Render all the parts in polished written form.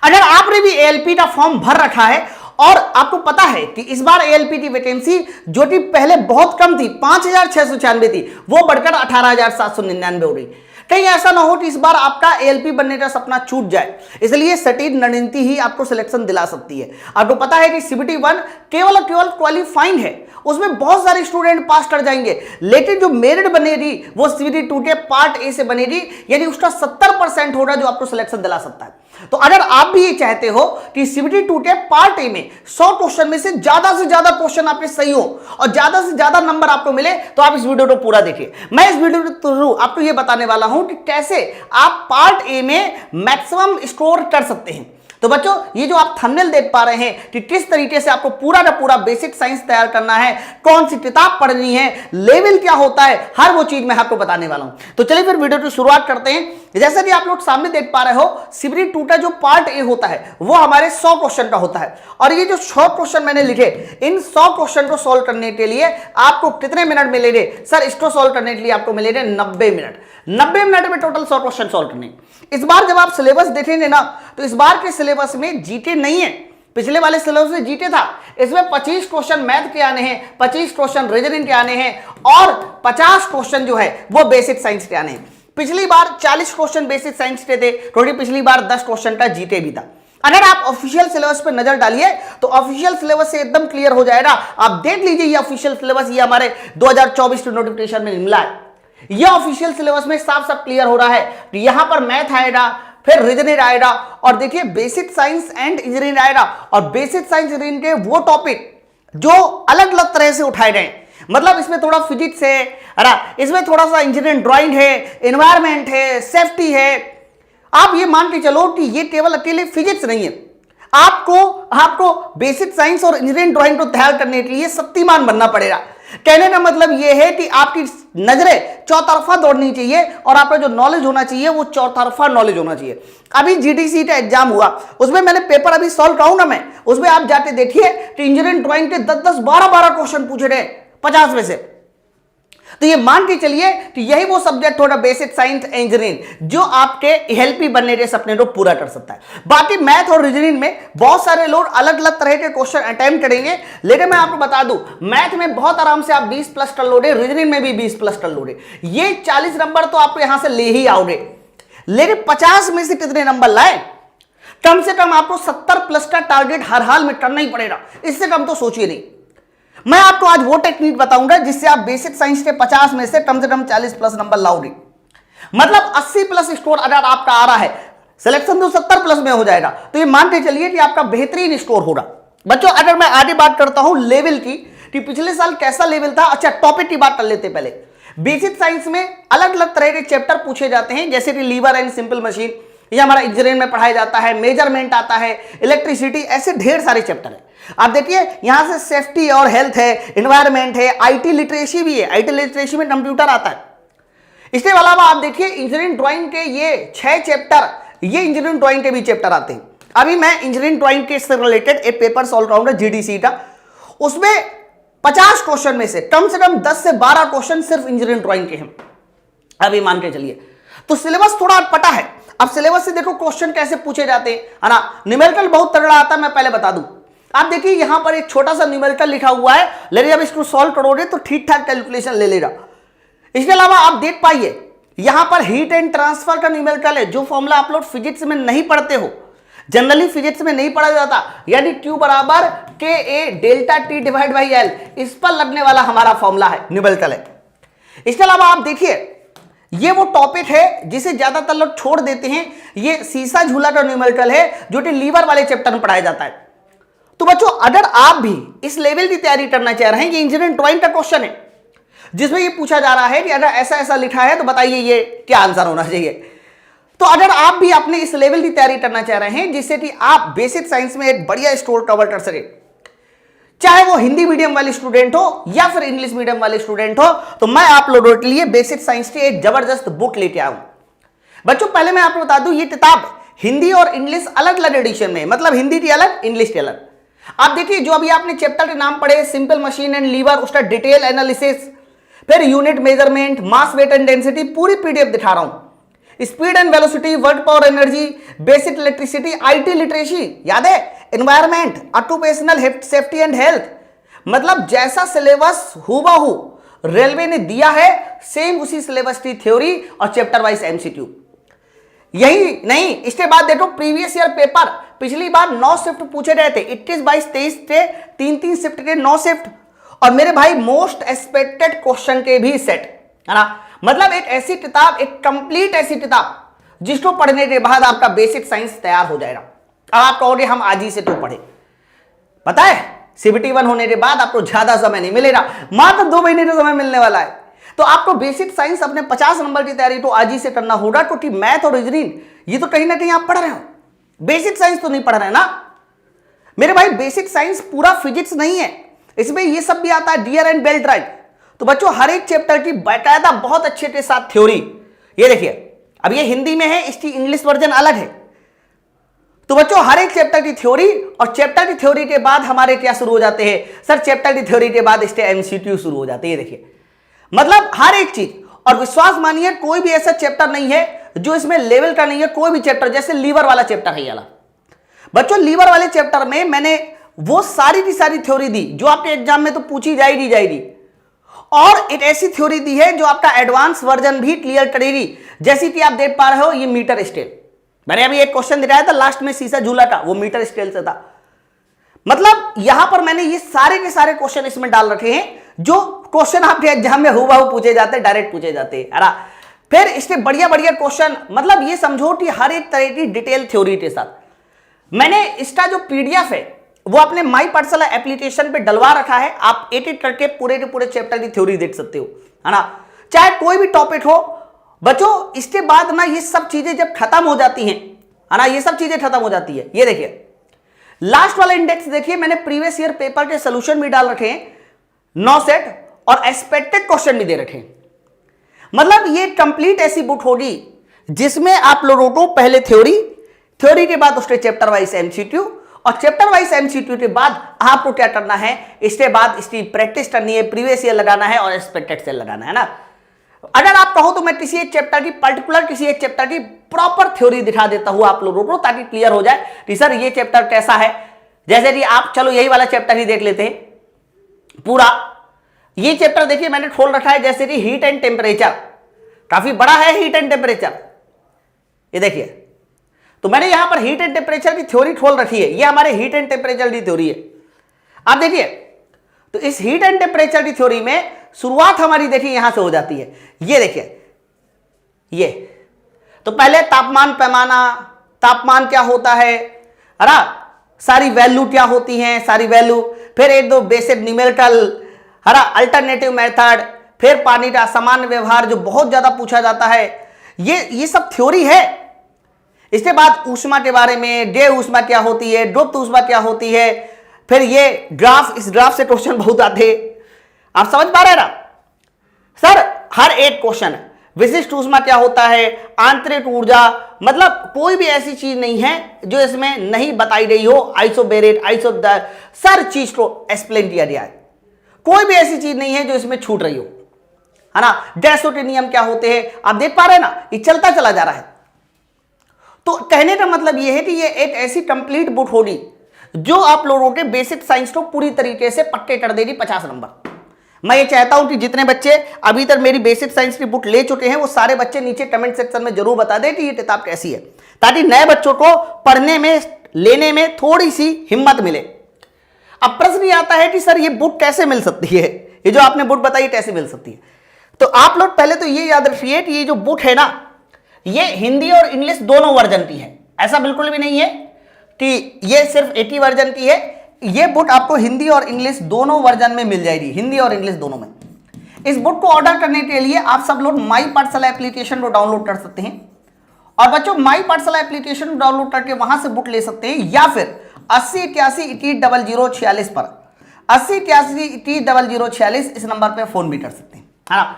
अगर आपने भी एएलपी का फॉर्म भर रखा है और आपको पता है कि इस बार एएलपी की वैकेंसी जो कि पहले बहुत कम थी 5,696 थी, वो बढ़कर 18,799 हो गई। कहीं ऐसा ना हो कि इस बार आपका एएलपी बनने का सपना छूट जाए, इसलिए सटीक रणनीति ही आपको सिलेक्शन दिला सकती है। आपको पता है कि सीबीटी 1 केवल क्वालिफाइंग है, उसमें बहुत सारे स्टूडेंट पास कर जाएंगे, लेकिन जो मेरिट बनेगी वो सीबीटी 2 के पार्ट ए से बनेगी, यानी उसका 70% होगा जो आपको सिलेक्शन दिला सकता है। तो अगर आप भी ये चाहते हो कि सीबीटी 2 के पार्ट ए में 100 क्वेश्चन में से ज्यादा क्वेश्चन आपके सही हो और ज्यादा से ज्यादा नंबर आपको मिले, तो आप इस वीडियो को पूरा देखिए। मैं इस वीडियो के थ्रू आपको ये बताने वाला हूं कि कैसे आप पार्ट ए में मैक्सिमम स्कोर कर सकते हैं। तो बच्चों, ये जो आप थंबनेल देख पा रहे हैं कि किस तरीके से आपको पूरा का पूरा बेसिक साइंस तैयार करना है, कौन सी किताब पढ़नी है, लेवल क्या होता है, हर वो चीज मैं आपको बताने वाला हूं। तो चलिए फिर वीडियो की शुरुआत करते हैं। जैसा कि आप लोग सामने देख पा रहे हो, सीबीटी 2 का जो पार्ट ए होता है वो हमारे 100 क्वेश्चन का होता है, और ये जो 100 क्वेश्चन मैंने लिखे, इन 100 क्वेश्चन को सोल्व करने के लिए आपको कितने मिनट मिलेंगे? सर, इसको सोल्व करने के लिए आपको मिलेंगे 90 मिनट। 90 मिनट में टोटल 100 क्वेश्चन सोल्व करने। इस बार जब आप सिलेबस देखेंगे ना, तो इस बार के सिलेबस में जीके नहीं है। पिछले वाले सिलेबस में जीके था, इसमें 25 क्वेश्चन मैथ के आने हैं, 25 क्वेश्चन रीजनिंग के आने हैं, और 50 क्वेश्चन जो है वो बेसिक साइंस के आने हैं। पिछली बार 40 क्वेश्चन बेसिक साइंस के थे, थोड़ी पिछली बार 10 क्वेश्चन का जीके भी था। अगर आप ऑफिशियल सिलेबस पे नजर डालिए तो ऑफिशियल सिलेबस से एकदम क्लियर हो जाएगा। आप देख लीजिए, ये ऑफिशियल सिलेबस ये हमारे 2024 के नोटिफिकेशन में मिला है। ये ऑफिशियल सिलेबस में साफ साफ क्लियर हो रहा है कि यहां पर मैथ आएगा, फिर रीजनिंग आएगा, और देखिए बेसिक साइंस एंड इंजीनियरिंग आएगा। और बेसिक साइंस इंजीनियरिंग के वो टॉपिक जो अलग अलग तरह से उठाए गए, मतलब इसमें थोड़ा फिजिक्स है, इसमें थोड़ा सा इंजीनियरिंग ड्राइंग है, एनवायरमेंट है, सेफ्टी है। आप ये मान के चलो कि ये केवल अकेले फिजिक्स नहीं है, आपको बेसिक साइंस और इंजीनियरिंग ड्राइंग को तैयार करने के लिए शक्तिमान बनना पड़ेगा। कहने का मतलब यह है कि आपकी नजरें चौतरफा दौड़नी चाहिए, और आपका जो नॉलेज होना चाहिए वो चौतरफा नॉलेज होना चाहिए। अभी जीडीसी का एग्जाम हुआ, उसमें मैंने पेपर अभी सॉल्व कराऊं ना मैं, उसमें आप जाके देखिए कि इंजीनियरिंग ड्राइंग के 10-10, 12-12 क्वेश्चन पूछे गए 50 में से। तो ये मान के चलिए कि यही वो सब्जेक्ट होगा बेसिक साइंस इंजीनियरिंग जो आपके एएलपी बनने के सपने को पूरा कर सकता है। बाकी मैथ और रीजनिंग में बहुत सारे लोग अलग अलग तरह के क्वेश्चन अटेम्प्ट करेंगे, लेकिन मैं आपको बता दूं, मैथ में बहुत आराम से आप 20+ कर लोगे, रीजनिंग में भी 20+ कर लोगे। ये 40 नंबर तो आपको यहां से ले ही आओगे, लेकिन 50 में से कितने नंबर लाए? कम से कम आपको 70+ का टारगेट हर हाल में करना ही पड़ेगा, इससे कम तो सोचिए नहीं। मैं आपको आज वो टेक्निक बताऊंगा जिससे आप बेसिक साइंस के 50 में से कम 40+ नंबर लाओगे। मतलब 80+ स्कोर अगर आपका आ रहा है, सिलेक्शन तो 70+ में हो जाएगा, तो ये मान के चलिए कि आपका बेहतरीन स्कोर होगा। बच्चों, अगर मैं आगे बात करता हूं लेवल की कि पिछले साल कैसा लेवल था, अच्छा टॉपिक की बात कर लेते पहले। बेसिक साइंस में अलग अलग तरह के चैप्टर पूछे जाते हैं, जैसे कि लीवर एंड सिंपल मशीन, ये हमारा इंजीनियरिंग में पढ़ाया जाता है, मेजरमेंट आता है, इलेक्ट्रिसिटी, ऐसे ढेर सारे चैप्टर है। आप देखिए यहां से सेफ्टी और हेल्थ है, एनवायरमेंट है, आईटी लिटरेसी भी है, आईटी लिटरेसी में कंप्यूटर आता है। इसके अलावा आप देखिए इंजीनियरिंग ड्राइंग के ये 6 चैप्टर, ये इंजीनियरिंग ड्राइंग के भी चैप्टर आते हैं। अभी मैं इंजीनियरिंग ड्राइंग के से रिलेटेड एक पेपर सॉल्व कराऊंगा जीडीसी का, उसमें 50 क्वेश्चन में से कम 10 से 12 क्वेश्चन सिर्फ इंजीनियरिंग ड्राइंग के हैं, अभी मान के चलिए। तो सिलेबस थोड़ा अटपटा है। अब सिलेबस से देखो क्वेश्चन कैसे पूछे जाते हैं, है ना। न्यूमेरिकल बहुत तगड़ा आता है, मैं पहले बता दूं। आप देखिए यहां पर एक छोटा सा न्यूमेरिकल लिखा हुआ है, लेकिन जब इसको सॉल्व करोगे तो ठीक ठाक कैलकुलेशन ले लेगा। इसके अलावा आप देख पाइए यहां पर हीट एंड ट्रांसफर का न्यूमेरिकल है, जो फॉर्मूला आप लोग फिजिक्स में नहीं पढ़ते हो, जनरली फिजिक्स में नहीं पढ़ा जाता, यानी Q बराबर KA delta T divide by L, इस पर लगने वाला हमारा फॉर्मूला है, न्यूमेरिकल है। इसके अलावा आप देखिए ये वो टॉपिक है जिसे ज्यादातर लोग छोड़ देते हैं, ये सीसा झूला का न्यूमेरिकल है जो कि लीवर वाले चैप्टर में पढ़ाया जाता है। तो बच्चों, अगर आप भी इस लेवल की तैयारी करना चाह रहे हैं, ये इंजीनियरिंग ड्राइंग का क्वेश्चन है जिसमें ये पूछा जा रहा है कि अगर ऐसा ऐसा लिखा है तो बताइए ये क्या आंसर होना चाहिए। तो अगर आप भी अपने इस लेवल की तैयारी करना चाह रहे हैं जिससे कि आप बेसिक साइंस में एक बढ़िया स्कोर कवर कर सके, चाहे वो हिंदी मीडियम वाले स्टूडेंट हो या फिर इंग्लिश मीडियम वाले स्टूडेंट हो, तो मैं आप लोगों के लिए बेसिक साइंस की एक जबरदस्त बुक लेके आया हूं। बच्चों, पहले मैं आपको बता दूं, ये किताब हिंदी और इंग्लिश अलग अलग एडिशन में, मतलब हिंदी की अलग, इंग्लिश की अलग। आप देखिए जो अभी आपने चैप्टर के नाम पढ़े, सिंपल मशीन एंड लीवर, उसका डिटेल एनालिसिस, फिर unit measurement, mass weight and density, पूरी पीडीएफ दिखा रहा हूं। Speed and velocity, work power energy, basic electricity, IT literacy, याद है, environment, occupational safety and health. मतलब जैसा सिलेबस हूबहू रेलवे ने दिया है, सेम उसी सिलेबस की थ्योरी और चैप्टर वाइज एमसीक्यू। यही नहीं, इसके बाद देखो प्रीवियस ईयर पेपर, पिछली बार 9 शिफ्ट पूछे गए थे, 21, 22, 23 थे, 3-3 शिफ्ट के 9 शिफ्ट। और मेरे भाई मोस्ट एक्सपेक्टेड क्वेश्चन के भी सेट, है ना। मतलब एक ऐसी किताब, एक कंप्लीट ऐसी किताब जिसको पढ़ने के बाद आपका बेसिक साइंस तैयार हो जाएगा। अब आप कहोगे हम आज ही से तो पढ़े, पता है CBT 1 होने के बाद आपको ज्यादा समय नहीं मिलेगा, मात्र 2 महीने का समय मिलने वाला है। तो आपको बेसिक साइंस अपने 50 नंबर की तैयारी तो आज ही से करना होगा, क्योंकि मैथ और रीजनिंग ये तो कहीं ना कहीं आप पढ़ रहे हो, बेसिक साइंस तो नहीं पढ़ रहे हैं ना मेरे भाई। बेसिक साइंस पूरा फिजिक्स नहीं है, इसमें ये सब भी आता है, डियर एंड बेल्ट ड्राइव। तो बच्चों हर एक चैप्टर की बाकायदा बहुत अच्छे के साथ थ्योरी, ये देखिए, अब ये हिंदी में है, इसकी इंग्लिश वर्जन अलग है। तो बच्चों हर एक चैप्टर की थ्योरी, और चैप्टर की थ्योरी के बाद हमारे क्या शुरू हो जाते हैं सर, चैप्टर की थ्योरी के बाद इसके एमसीक्यू शुरू हो जाते हैं। ये देखिए, मतलब हर एक चीज, और विश्वास मानिए कोई भी ऐसा चैप्टर नहीं है जो इसमें लेवल का नहीं है। कोई भी चैप्टर, जैसे लीवर वाला चैप्टर है वाला, बच्चों लीवर वाले चैप्टर में मैंने वो सारी की सारी थ्योरी दी जो आपके एग्जाम में तो पूछी जाएगी, और एक ऐसी थ्योरी दी है जो आपका एडवांस वर्जन भी क्लियर करेगी। जैसी कि आप देख पा रहे हो, ये मीटर स्केल, मैंने अभी एक क्वेश्चन दिखाया था लास्ट में, शीशा झूला का, वो मीटर स्केल से था। मतलब यहां पर मैंने ये सारे के सारे क्वेश्चन इसमें डाल रखे हैं, जो क्वेश्चन आपके एग्जाम में हूबहू पूछे जाते हैं, डायरेक्ट पूछे जाते हैं, है ना। फिर इसके बढ़िया बढ़िया क्वेश्चन, मतलब ये समझो कि हर एक तरह की डिटेल थ्योरी के साथ मैंने इसका जो PDF है वो अपने माई पाठशाला एप्लीकेशन पे डलवा रखा है। आप एक एक करके पूरे के पूरे चैप्टर की थ्योरी देख सकते हो, है ना, चाहे कोई भी टॉपिक हो। बच्चों इसके बाद ना ये सब चीजें जब खत्म हो जाती हैं, है ना, ये सब चीजें खत्म हो जाती है। ये देखिए लास्ट वाला इंडेक्स देखिए, मैंने प्रीवियस ईयर पेपर के सोल्यूशन भी डाल रखे हैं, 9 सेट, और एक्सपेक्टेड क्वेश्चन भी दे रखे हैं। मतलब ये कंप्लीट ऐसी बुक होगी जिसमें आप लोगों को पहले थ्योरी के बाद उसके चैप्टर वाइज एमसीक्यू, और चैप्टर वाइज एमसीक्यू के बाद आपको क्या करना है, इसके बाद इसकी प्रैक्टिस करनी है, प्रीवियस ईयर लगाना है और एक्सपेक्टेड से लगाना है ना। अगर आप कहो तो मैं किसी एक चैप्टर की, पर्टिकुलर किसी एक चैप्टर की प्रॉपर थ्योरी दिखा देता हूं आप लोगों को, ताकि क्लियर हो जाए कि सर ये चैप्टर कैसा है। जैसे कि आप चलो यही वाला चैप्टर ही देख लेते हैं पूरा। ये चैप्टर देखिए मैंने खोल रखा है, जैसे कि हीट एंड टेम्परेचर, काफी बड़ा है हीट एंड टेम्परेचर, ये देखिए। तो मैंने यहां पर हीट एंड टेम्परेचर की थ्योरी खोल रखी है, ये हमारे हीट एंड टेम्परेचर की थ्योरी है। आप देखिए, तो इस हीट एंड टेम्परेचर की थ्योरी में शुरुआत हमारी देखिए यहां से हो जाती है। ये देखिए, ये तो पहले तापमान पैमाना, तापमान क्या होता है ना, सारी वैल्यू क्या होती हैं, सारी वैल्यू, फिर एक दो बेसिक न्यूमेरिकल, है ना, अल्टरनेटिव मेथड, फिर पानी का सामान्य व्यवहार जो बहुत ज्यादा पूछा जाता है, ये सब थ्योरी है। इसके बाद ऊष्मा के बारे में, डे ऊष्मा क्या होती है, गुप्त ऊष्मा क्या होती है, फिर ये ग्राफ, इस ग्राफ से क्वेश्चन बहुत आते हैं। आप समझ पा रहे हैं ना सर, हर एक क्वेश्चन, विशिष्ट ऊष्मा क्या होता है, आंतरिक ऊर्जा, मतलब कोई भी ऐसी चीज नहीं है जो इसमें नहीं बताई गई हो। आइसोबेरेट, सर चीज को एक्सप्लेन किया गया है, कोई भी ऐसी चीज नहीं है जो इसमें छूट रही हो, है ना। गैसों के नियम क्या होते हैं, आप देख पा रहे हैं ना, ये चलता चला जा रहा है। तो कहने का मतलब यह है कि ये एक ऐसी कंप्लीट बुक होगी जो आप लोगों के बेसिक साइंस को पूरी तरीके से पक्के कर देगी 50 नंबर। मैं ये चाहता हूं कि जितने बच्चे अभी तक मेरी बेसिक साइंस की बुक ले चुके हैं वो सारे बच्चे नीचे कमेंट सेक्शन में जरूर बता दें कि ये किताब कैसी है, ताकि नए बच्चों को पढ़ने में, लेने में थोड़ी सी हिम्मत मिले। अब प्रश्न ये आता है कि सर ये बुक कैसे मिल सकती है, ये जो आपने बुक बताई कैसे मिल सकती है। तो आप लोग पहले तो ये याद रखिए कि ये जो बुक है ना, ये हिंदी और इंग्लिश दोनों वर्जन की है। ऐसा बिल्कुल भी नहीं है कि ये सिर्फ 80 वर्जन की है। ये बुक आपको हिंदी और इंग्लिश दोनों वर्जन में मिल जाएगी, हिंदी और इंग्लिश दोनों में। इस बुक को ऑर्डर करने के लिए आप सब लोग माई पाठशाला एप्लीकेशन को डाउनलोड कर सकते हैं, और बच्चों माई पाठशाला एप्लीकेशन को डाउनलोड करके वहां से बुक ले सकते हैं, या फिर 8081810046 पर 8081810046 इस नंबर पर फोन भी कर सकते हैं, है ना।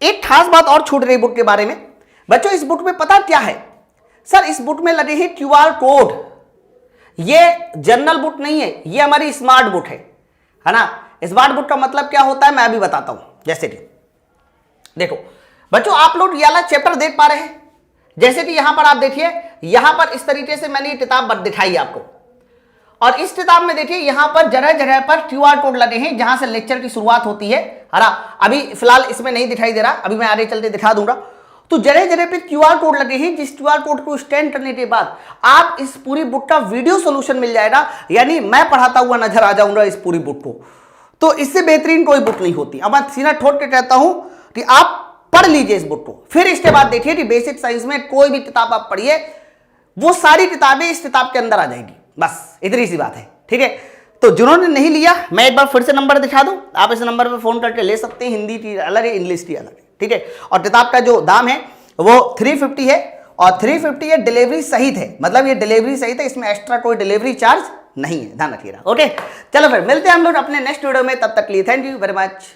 एक खास बात और छूट रही बुक के बारे में बच्चों, इस बुक में पता क्या है सर, इस बुक में लगे हैं QR कोड। ये जनरल बुक नहीं है, ये हमारी स्मार्ट बुक है ना। स्मार्ट बुक का मतलब क्या होता है मैं अभी बताता हूं। जैसे कि देखो बच्चों, आप लोग ये वाला चैप्टर देख पा रहे हैं, जैसे कि यहां पर आप देखिए, यहां पर इस तरीके से मैंने ये किताब दिखाई आपको, और इस किताब में देखिए यहां पर जगह जगह पर क्यूआर कोड लगे हैं जहां से लेक्चर की शुरुआत होती है। हरा अभी फिलहाल इसमें नहीं दिखाई दे रहा, अभी मैं आगे चलते दिखा दूंगा। तो जगह जगह पे क्यूआर कोड लगे हैं, जिस क्यूआर कोड को स्कैन करने के बाद आप इस पूरी बुक का वीडियो सॉल्यूशन मिल जाएगा, यानी मैं पढ़ाता हुआ नजर आ जाऊंगा इस पूरी बुक को। तो इससे बेहतरीन कोई बुक नहीं होती। अब मैं सीधा ठोक के कहता हूं कि आप पढ़ लीजिए इस बुक को, फिर इसके बाद देखिए कि बेसिक साइंस में कोई भी किताब आप पढ़िए, वो सारी किताबें इस किताब के अंदर आ जाएगी। बस इतनी सी बात है, ठीक है। तो जिन्होंने नहीं लिया, मैं एक बार फिर से नंबर दिखा दूं, आप इस नंबर पे फोन करके ले सकते हैं। हिंदी की अलग है, इंग्लिश की अलग है, ठीक है। और किताब का जो दाम है वो 350 है, और 350 ये डिलीवरी सहित है, मतलब ये डिलीवरी सहित है, इसमें एक्स्ट्रा कोई डिलीवरी चार्ज नहीं है, ध्यान रखिएगा। ओके, चलो फिर मिलते हैं हम लोग अपने नेक्स्ट वीडियो में, तब तक के लिए थैंक यू वेरी मच।